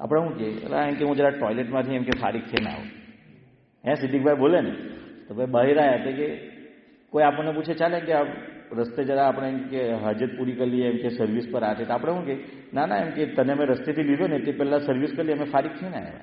આપણે શું કે હું જરા ટોયલેટમાંથી એમ કે ફારિગ થઈને આવું. સિદ્દીક ભાઈ બોલે ને તો ભાઈ બહાર આવ્યા હતા કે કોઈ આપણને પૂછે ચાલે કે આ રસ્તે જરા આપણે એમ કે હાજત પૂરી કરી લઈએ, એમ કે સર્વિસ પર આ છે, તો આપણે શું કે ના એમ કે તને મેં રસ્તેથી લીધો ને તે પહેલાં સર્વિસ કરી લી, અમે ફારિગ થઈને આવ્યા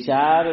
4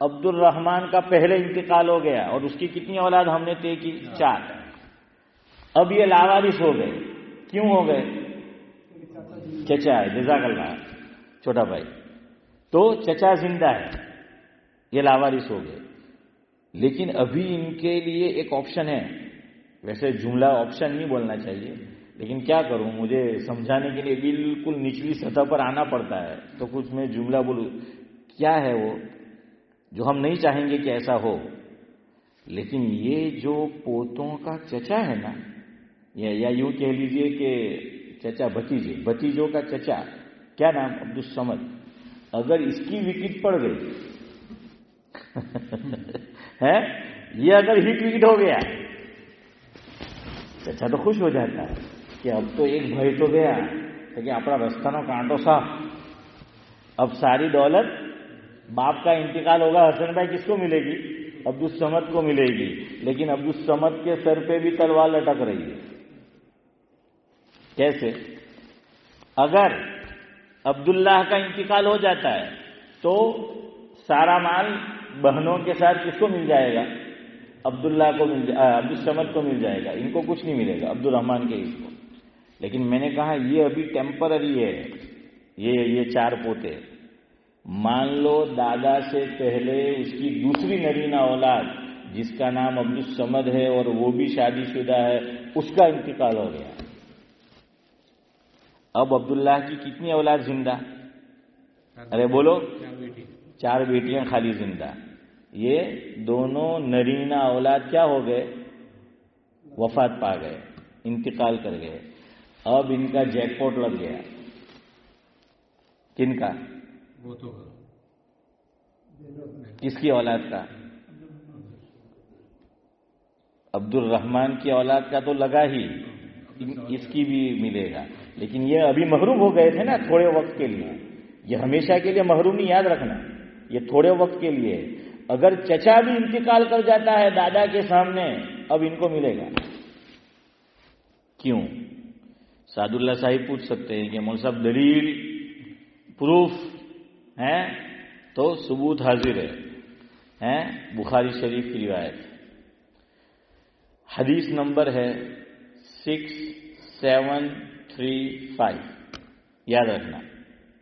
عبد الرحمن کا پہلے انتقال ہو گیا اور اس کی کتنی اولاد ہم نے طے کی؟ 4. اب یہ لاوارث ہو گئے. کیوں ہو گئے؟ چچا ہے، جزاک اللہ چھوٹا بھائی. تو چچا زندہ ہے، یہ لاوارث ہو گئے. لیکن ابھی ان کے لیے ایک آپشن ہے. ویسے جملہ آپشن نہیں بولنا چاہیے، لیکن کیا کروں، مجھے سمجھانے کے لیے بالکل نچلی سطح پر آنا پڑتا ہے، تو کچھ میں جملہ بولوں. کیا ہے وہ جو ہم نہیں چاہیں گے کہ ایسا ہو، لیکن یہ جو پوتوں کا چچا ہے نا، یا یوں کہہ لیجئے کہ چچا بھتیجوں کا چچا، کیا نام؟ عبد الصمد. اگر اس کی وکٹ پڑ گئی ہے، یہ اگر ہٹ وکٹ ہو گیا، چچا تو خوش ہو جاتا ہے کہ اب تو ایک بھائی تو گیا، کہ اپنا رستانوں کانٹو صاف. اب ساری دولت، باپ کا انتقال ہوگا، حسن بھائی کس کو ملے گی؟ عبد الصمد کو ملے گی. لیکن عبد الصمد کے سر پہ بھی تلوار لٹک رہی ہے. کیسے؟ اگر عبداللہ کا انتقال ہو جاتا ہے تو سارا مال بہنوں کے ساتھ کس کو مل جائے گا؟ عبداللہ کو عبد الصمد کو مل جائے گا. ان کو کچھ نہیں ملے گا، عبد الرحمن کے اس کو. لیکن میں نے کہا یہ ابھی ٹیمپرری ہے. یہ 4 پوتے، مان لو دادا سے پہلے اس کی دوسری نرینہ اولاد جس کا نام عبد الصمد ہے اور وہ بھی شادی شدہ ہے، اس کا انتقال ہو گیا. اب عبداللہ کی کتنی اولاد زندہ؟ ارے بولو. 4 بیٹیاں خالی زندہ. یہ دونوں نرینہ اولاد کیا ہو گئے؟ وفات پا گئے، انتقال کر گئے. اب ان کا جیک پاٹ لگ گیا. کن کا؟ کس کی اولاد کا؟ عبد الرحمن کی اولاد کا تو لگا ہی، اس کی بھی ملے گا. لیکن یہ ابھی محروم ہو گئے تھے نا تھوڑے وقت کے لیے. یہ ہمیشہ کے لیے محروم نہیں، یاد رکھنا، یہ تھوڑے وقت کے لیے. اگر چچا بھی انتقال کر جاتا ہے دادا کے سامنے، اب ان کو ملے گا. کیوں؟ سعد اللہ صاحب پوچھ سکتے ہیں کہ مول صاحب دلیل، پروف ہے؟ تو ثبوت حاضر ہے. بخاری شریف کی روایت، حدیث نمبر ہے 6735. یاد رکھنا،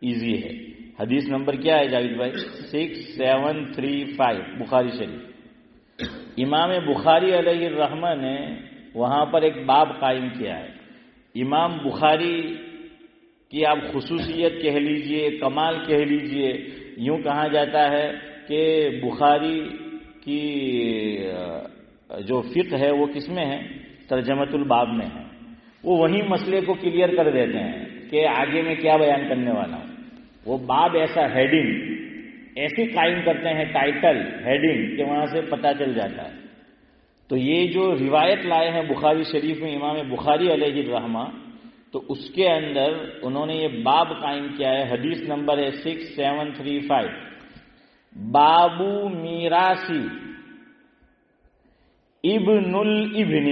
ایزی ہے. حدیث نمبر کیا ہے جاوید بھائی؟ 6735 بخاری شریف. امام بخاری علیہ الرحمہ نے وہاں پر ایک باب قائم کیا ہے. امام بخاری کی آپ خصوصیت کہہ لیجئے، کمال کہہ لیجئے. یوں کہا جاتا ہے کہ بخاری کی جو فقہ ہے وہ کس میں ہے؟ ترجمۃ الباب میں ہے. وہ وہیں مسئلے کو کلیئر کر دیتے ہیں کہ آگے میں کیا بیان کرنے والا ہوں. وہ باب ایسا ہیڈنگ ایسی قائم کرتے ہیں، ٹائٹل ہیڈنگ، کہ وہاں سے پتہ چل جاتا ہے. تو یہ جو روایت لائے ہیں بخاری شریف میں امام بخاری علیہ الرحمہ، تو اس کے اندر انہوں نے یہ باب قائم کیا ہے. حدیث نمبر ہے 6735. بابو میراثی ابن الابن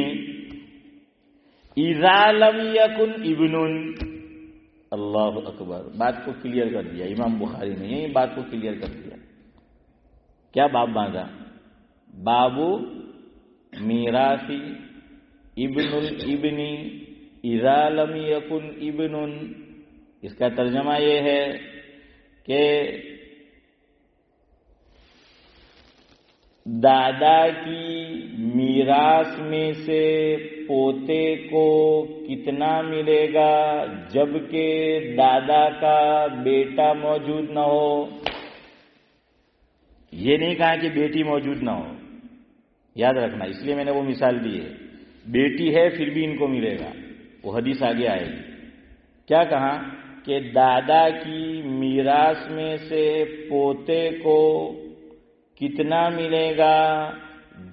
اذا لم یکن ابن. اللہ اکبر، بات کو کلیئر کر دیا امام بخاری نے، یہی بات کو کلیئر کر دیا. کیا باب باندھا؟ بابو میراثی ابن الابن اذا لم یکن ابن. اس کا ترجمہ یہ ہے کہ دادا کی میراث میں سے پوتے کو کتنا ملے گا جبکہ دادا کا بیٹا موجود نہ ہو. یہ نہیں کہا کہ بیٹی موجود نہ ہو، یاد رکھنا. اس لیے میں نے وہ مثال دی ہے. بیٹی ہے پھر بھی ان کو ملے گا، وہ حدیث آگے آئے گی. کیا کہا کہ دادا کی میراث میں سے پوتے کو کتنا ملے گا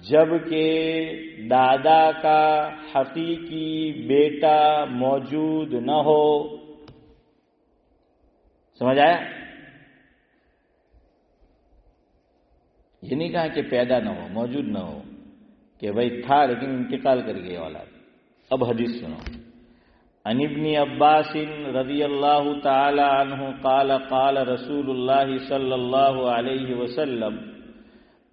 جبکہ دادا کا حقیقی بیٹا موجود نہ ہو. سمجھ آیا؟ یہ نہیں کہا کہ پیدا نہ ہو، موجود نہ ہو، کہ بھائی تھا لیکن انتقال کر گئے اولاد. اب حدیث سنو. عن ابن عباس رضی اللہ تعالی عنہ قال قال رسول اللہ صلی اللہ علیہ وسلم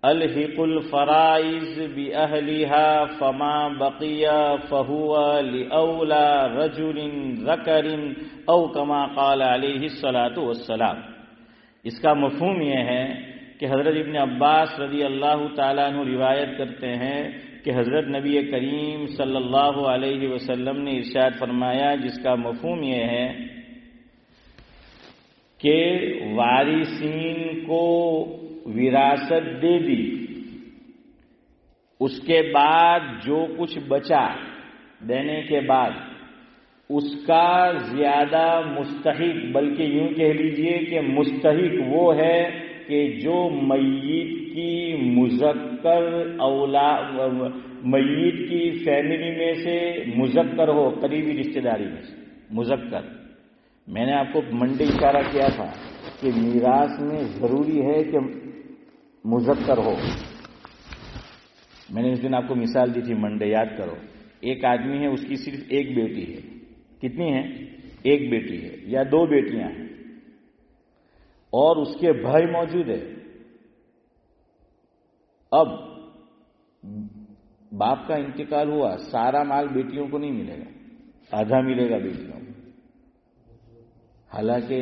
الحق الفرائض بأهلها فما بقي فهو لأولى رجل ذكر او كما قال علیہ الصلاۃ والسلام. اس کا مفہوم یہ ہے کہ حضرت ابن عباس رضی اللہ تعالیٰ عنہ روایت کرتے ہیں کہ حضرت نبی کریم صلی اللہ علیہ وسلم نے ارشاد فرمایا، جس کا مفہوم یہ ہے کہ وارثین کو وراثت دے دی، اس کے بعد جو کچھ بچا دینے کے بعد اس کا زیادہ مستحق، بلکہ یوں کہہ لیجئے کہ مستحق وہ ہے کہ جو میت کی مذکر میت کی فیملی میں سے مذکر ہو، قریبی رشتہ داری میں سے مذکر. میں نے آپ کو منڈے اشارہ کیا تھا کہ میراث میں ضروری ہے کہ مذکر ہو. میں نے اس دن آپ کو مثال دی تھی منڈے، یاد کرو. ایک آدمی ہے، اس کی صرف ایک بیٹی ہے. کتنی ہے؟ ایک بیٹی ہے یا دو بیٹیاں ہیں، اور اس کے بھائی موجود ہے. اب باپ کا انتقال ہوا، سارا مال بیٹیوں کو نہیں ملے گا، آدھا ملے گا بیٹیوں کو. حالانکہ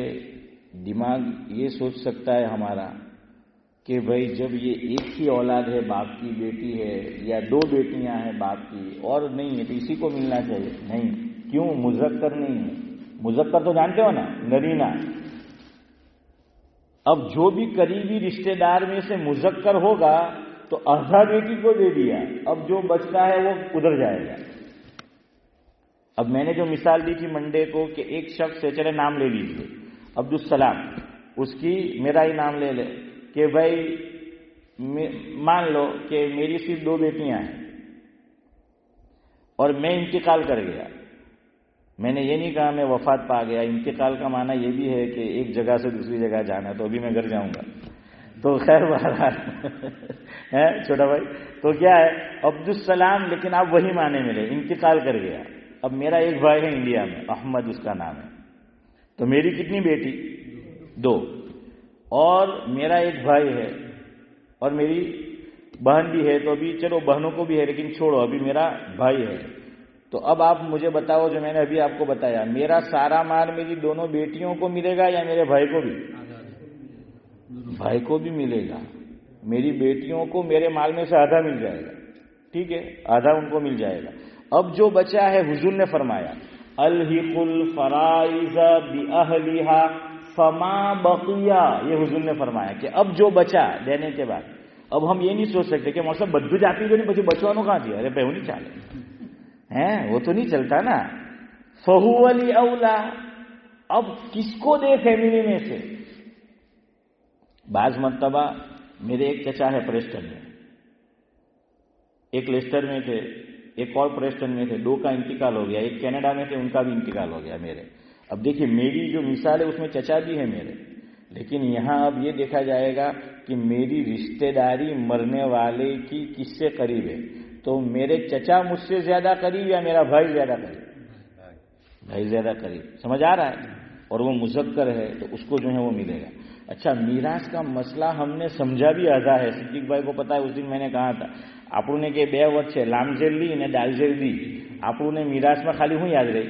دماغ یہ سوچ سکتا ہے ہمارا کہ بھائی جب یہ ایک ہی اولاد ہے، باپ کی بیٹی ہے یا دو بیٹیاں ہیں باپ کی اور نہیں ہے تو اسی کو ملنا چاہیے. نہیں، کیوں؟ مذکر نہیں ہے. مذکر تو جانتے ہو نا، نرینہ. اب جو بھی قریبی رشتہ دار میں سے مذکر ہوگا تو آدھا بیٹی کو دے دیا، اب جو بچتا ہے وہ ادھر جائے گا. اب میں نے جو مثال دی تھی منڈے کو کہ ایک شخص سے، چلے نام لے لیجیے عبدالسلام، اس کی میرا ہی نام لے لے کہ بھائی مان لو کہ میری صرف دو بیٹیاں ہیں اور میں انتقال کر گیا. میں نے یہ نہیں کہا میں وفات پا گیا. انتقال کا معنی یہ بھی ہے کہ ایک جگہ سے دوسری جگہ جانا، تو ابھی میں گھر جاؤں گا. تو خیر بہرحال ہے چھوٹا بھائی. تو کیا ہے عبدالسلام، لیکن آپ وہی معنی ملے، انتقال کر گیا. اب میرا ایک بھائی ہے انڈیا میں، احمد اس کا نام ہے. تو میری کتنی بیٹی؟ دو. اور میرا ایک بھائی ہے اور میری بہن بھی ہے. تو ابھی چلو بہنوں کو بھی ہے لیکن چھوڑو، ابھی میرا بھائی ہے. تو اب آپ مجھے بتاؤ، جو میں نے ابھی آپ کو بتایا، میرا سارا مال میری دونوں بیٹیوں کو ملے گا یا میرے بھائی کو بھی؟ بھائی کو بھی ملے گا. میری بیٹیوں کو میرے مال میں سے آدھا مل جائے گا. ٹھیک ہے، آدھا ان کو مل جائے گا. اب جو بچا ہے، حضور نے فرمایا الحق الفرائض بأہلها فما بقیا. یہ حضور نے فرمایا کہ اب جو بچا دینے کے بعد، اب ہم یہ نہیں سوچ سکتے کہ موسم بدو جاتی جو نہیں بچی بچوانوں کہاں دیا، ارے بہو نہیں چالے ہیں، وہ تو نہیں چلتا نا. فہو لأولی، اب کس کو دے فیملی میں سے؟ بعض مرتبہ میرے ایک چچا ہے پریسٹن میں، ایک لیسٹر میں تھے، ایک اور پریسٹن میں تھے. دو کا انتقال ہو گیا. ایک کینیڈا میں تھے، ان کا بھی انتقال ہو گیا میرے. اب دیکھیے میری جو مثال ہے اس میں چچا بھی ہے میرے، لیکن یہاں اب یہ دیکھا جائے گا کہ میری رشتہ داری مرنے والے کی کس سے قریب ہے. تو میرے چچا مجھ سے زیادہ قریب یا میرا بھائی زیادہ قریب؟ بھائی زیادہ قریب. سمجھ آ رہا ہے؟ اور وہ مذکر ہے تو اس کو جو ہے وہ ملے گا. اچھا، میراث کا مسئلہ ہم نے سمجھا بھی آدھا ہے. صدیق بھائی کو پتا ہے، اس دن میں نے کہا تھا આપણું કે બે વચ્ચે છે લામજેલ લી અને દાલજેલ લી. આપણું میراثમાં ખાલી હું યાદ રહી?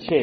6.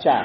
4.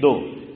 2.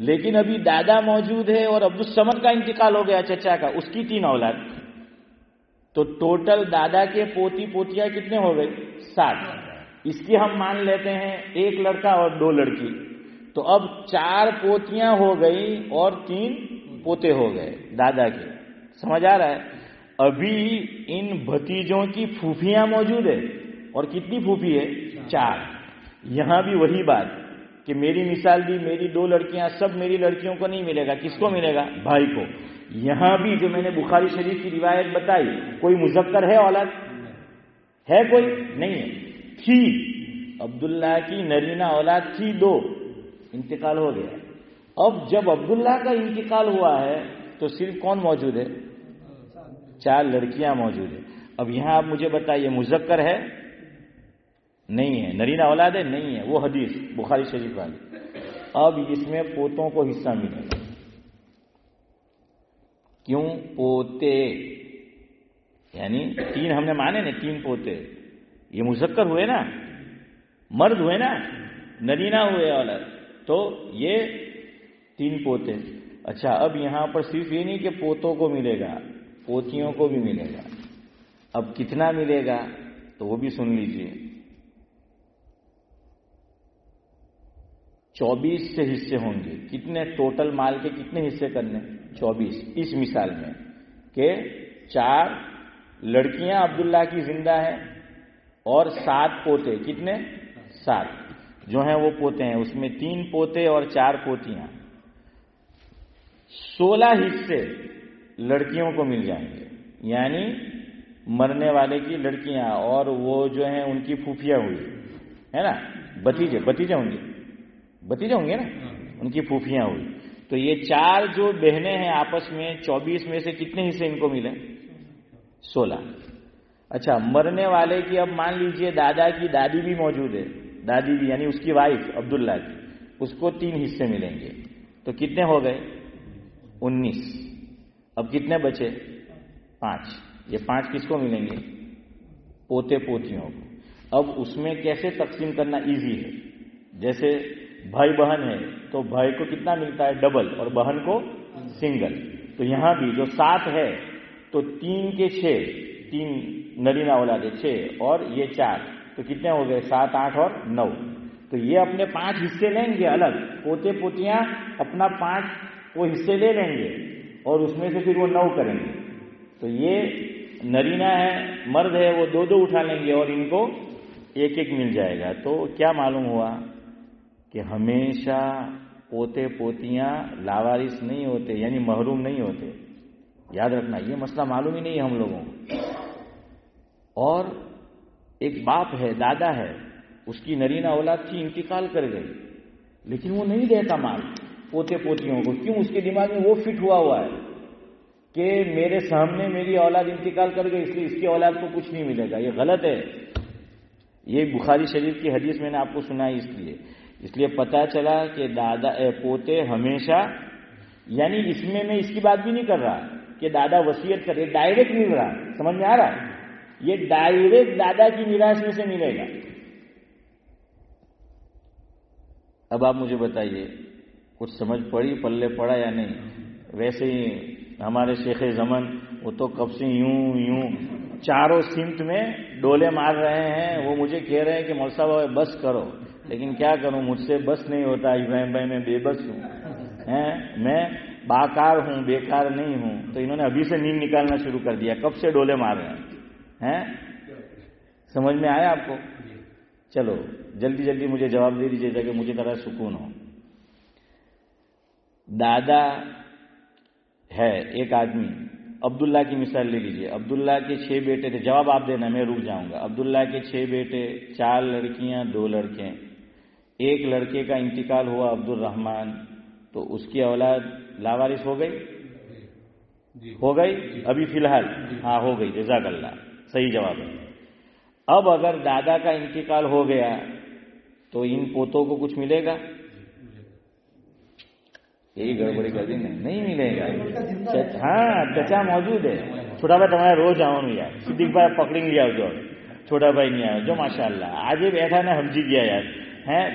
لیکن ابھی دادا موجود ہے اور عبدالصمد کا انتقال ہو گیا چچا کا، اس کی 3 اولاد، تو ٹوٹل دادا کے پوتی پوتیاں کتنے ہو گئے؟ 7۔ اس کی ہم مان لیتے ہیں 1 لڑکا اور 2 لڑکی، تو اب 4 پوتیاں ہو گئی اور 3 پوتے ہو گئے دادا کے۔ سمجھ آ رہا ہے؟ ابھی ان بھتیجوں کی پھوپھیاں موجود ہے، اور کتنی پھوپھی ہے؟ 4۔ یہاں بھی وہی بات کہ میری مثال دی، میری 2 لڑکیاں، سب میری لڑکیوں کو نہیں ملے گا، کس کو ملے گا؟ بھائی کو۔ یہاں بھی جو میں نے بخاری شریف کی روایت بتائی، کوئی مذکر ہے اولاد؟ ہے کوئی؟ نہیں ہے۔ تھی عبداللہ کی نرینہ اولاد تھی 2، انتقال ہو گیا۔ اب جب عبداللہ کا انتقال ہوا ہے تو صرف کون موجود ہے؟ 4 لڑکیاں موجود ہیں۔ اب یہاں آپ مجھے بتائیے مذکر ہے؟ نہیں ہے۔ نرینہ اولاد ہے؟ نہیں ہے۔ وہ حدیث بخاری شریف والی۔ اب اس میں پوتوں کو حصہ ملے گا۔ کیوں؟ پوتے، یعنی 3 ہم نے مانے نا، 3 پوتے، یہ مذکر ہوئے نا، مرد ہوئے نا، نرینہ ہوئے اولاد، تو یہ 3 پوتے۔ اچھا، اب یہاں پر صرف یہ نہیں کہ پوتوں کو ملے گا، پوتیوں کو بھی ملے گا۔ اب کتنا ملے گا تو وہ بھی سن لیجئے۔ 24 سے حصے ہوں گے۔ کتنے؟ ٹوٹل مال کے کتنے حصے کرنے؟ 24۔ اس مثال میں کہ 4 لڑکیاں عبداللہ کی زندہ ہیں اور 7 پوتے۔ کتنے؟ 7 جو ہیں وہ پوتے ہیں، اس میں 3 پوتے اور 4 پوتیاں۔ 16 حصے لڑکیوں کو مل جائیں گے، یعنی مرنے والے کی لڑکیاں اور وہ جو ہیں ان کی پھوپھیاں ہوئی ہے نا، بھتیجے ہوں گے نا، ان کی پھوپھیاں ہوئی۔ تو یہ 4 جو بہنیں ہیں آپس میں 24 میں سے کتنے حصے ان کو ملے؟ 16۔ اچھا، مرنے والے کی اب مان لیجئے دادا کی دادی بھی موجود ہے، دادی بھی یعنی اس کی وائف عبداللہ کی، اس کو 3 حصے ملیں گے، تو کتنے ہو گئے؟ 19۔ اب کتنے بچے؟ 5۔ یہ 5 کس کو ملیں گے؟ پوتے پوتیوں کو۔ اب اس میں کیسے تقسیم کرنا ایزی ہے، جیسے بھائی بہن ہے تو بھائی کو کتنا ملتا ہے؟ ڈبل، اور بہن کو سنگل۔ تو یہاں بھی جو 7 ہے تو 3 کے 6، 3 نرینہ اولاد ہے 6 اور یہ 4، تو کتنے ہو گئے؟ 7، 8 اور 9۔ تو یہ اپنے 5 حصے لیں گے الگ، پوتے پوتیاں اپنا 5 وہ حصے لے لیں گے اور اس میں سے پھر وہ 9 کریں گے۔ تو یہ نرینہ ہے، مرد ہے، وہ 2 اٹھا لیں گے اور ان کو 1 مل جائے گا۔ تو کیا معلوم ہوا کہ ہمیشہ پوتے پوتیاں لاوارث نہیں ہوتے، یعنی محروم نہیں ہوتے۔ یاد رکھنا، یہ مسئلہ معلوم ہی نہیں ہے ہم لوگوں کو۔ اور ایک باپ ہے، دادا ہے، اس کی نرینہ اولاد تھی، انتقال کر گئی، لیکن وہ نہیں دیتا مال پوتے پوتیوں کو۔ کیوں؟ اس کے دماغ میں وہ فٹ ہوا ہے کہ میرے سامنے میری اولاد انتقال کر گئی، اس لیے اس کی اولاد کو کچھ نہیں ملے گا۔ یہ غلط ہے۔ یہ بخاری شریف کی حدیث میں نے آپ کو سنائی اس لیے پتا چلا کہ دادا پوتے ہمیشہ، یعنی اس میں اس کی بات بھی نہیں کر رہا کہ دادا وصیت کرے، ڈائریکٹ مل رہا۔ سمجھ میں آ رہا ہے؟ یہ ڈائریکٹ دادا کی میراث میں سے ملے گا۔ اب آپ مجھے بتائیے کچھ سمجھ پڑی، پلے پڑا یا نہیں؟ ویسے ہی ہمارے شیخ زمن وہ تو کب سے یوں چاروں سمت میں ڈولے مار رہے ہیں۔ وہ مجھے کہہ رہے ہیں کہ مولوی صاحب بس کرو، لیکن کیا کروں، مجھ سے بس نہیں ہوتا ابراہیم بھائی، میں بے بس ہوں، میں باکار ہوں، بیکار نہیں ہوں۔ تو انہوں نے ابھی سے نیند نکالنا شروع کر دیا، کب سے ڈولے مار رہے ہیں۔ سمجھ میں آیا آپ کو؟ چلو جلدی جلدی مجھے جواب دے دیجیے تاکہ مجھے ذرا سکون ہو۔ دادا ہے ایک آدمی، عبداللہ کی مثال لے لیجئے۔ عبداللہ کے 6 بیٹے تھے، جواب آپ دینا، میں رک جاؤں گا۔ عبداللہ کے 6 بیٹے، 4 لڑکیاں 2 لڑکے۔ ایک لڑکے کا انتقال ہوا عبد الرحمن، تو اس کی اولاد لاوارث ہو گئی؟ ہو گئی ابھی فی الحال؟ ہاں ہو گئی، جزاک اللہ، صحیح جواب ہے۔ اب اگر دادا کا انتقال ہو گیا تو ان پوتوں کو کچھ ملے گا؟ یہی گڑبڑی کر دی نہیں ملے گا۔ ہاں چچا موجود ہے، چھوٹا بھائی تمہارا روز آؤں یار، صدیق بھائی پکڑیں گے، جو چھوٹا بھائی نہیں آیا جو ماشاء اللہ آج ہی بیٹھا نا، ہم جی گیا یار، હે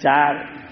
4।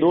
2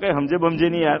કઈ સમજે બમજે નહીં યાર।